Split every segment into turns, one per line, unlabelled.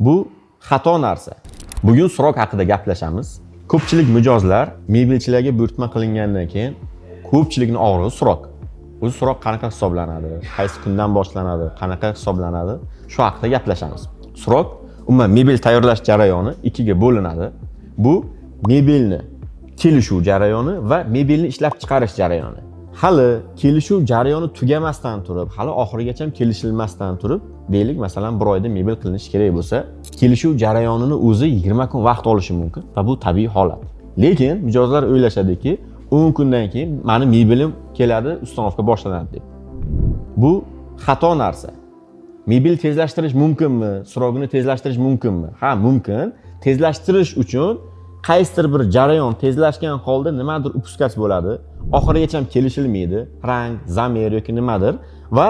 Bu xato narsa. Bugun surok haqida gaplashamiz. Ko'pchilik mijozlar mebelchilarga buyurtma qilingandan keyin ko'pchilikning og'rig'i surok. O'zi surok qanaqa hisoblanadi? Qaysi kundan boshlanadi? Qanaqa hisoblanadi? Shu haqida gaplashamiz. Surok umuman mebel tayyorlash jarayoni ikkiga bo'linadi. Bu mebelni kelishuv jarayoni va mebelni ishlab chiqarish jarayoni. Hali kelishuv jarayoni tugamasdan turib, hali oxirigacha kelishilmasdan turib, deylik masalan 1 oyda mebel qilinishi kerak bo'lsa, kelishuv jarayonini o'zi 20 kun vaqt olishi mumkin va bu tabiiy holat. Lekin mijozlar o'ylashadiki, 10 kundan keyin meni mebelim keladi, ustanovka boshlanadi deb. Bu xato narsa. Mebel tezlashtirish mumkinmi? Surogini tezlashtirish mumkinmi? Ha, mumkin. Tezlashtirish uchun qaysidir bir jarayon tezlashgan holda nimadir upuskasi bo'ladi. Oxirigacha kelishilmaydi, rang, zamer yoki nimadir va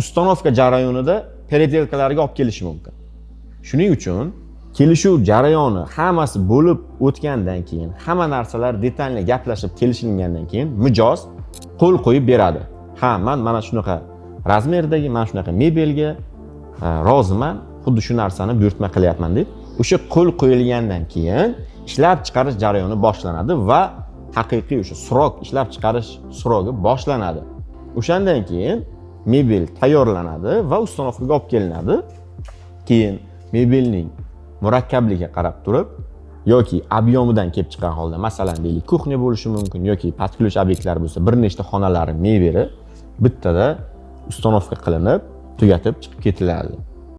ustanovka jarayonida peredelkalarga olib kelishi mumkin. Shuning uchun kelishuv jarayoni hammasi bo'lib o'tgandan keyin, hamma narsalar detalli gaplashib kelishilgandan keyin mijoz qo'l qo'yib beradi. Ha, men mana shunaqa razmerdagi, mana shunaqa mebelga roziman, xuddi shu narsani buyurtma qilyapman deb, o'sha qo'l qo'yilgandan keyin ishlab chiqarish jarayoni boshlanadi va haqiqiy o'sha surok ishlab chiqarish surogi boshlanadi. O'shandan keyin mebel tayyorlanadi va ustanovkaga olib kelinadi. Keyin mebelning murakkabligiga qarab turib yoki ob'yomidan kelib chiqqan holda, masalan, deylik, kuxnya bo'lishi mumkin yoki podключ obyektlar bo'lsa, bir nechta xonalari mebeli bittada ustanovka qilinib, tugatib chiqib ketiladi.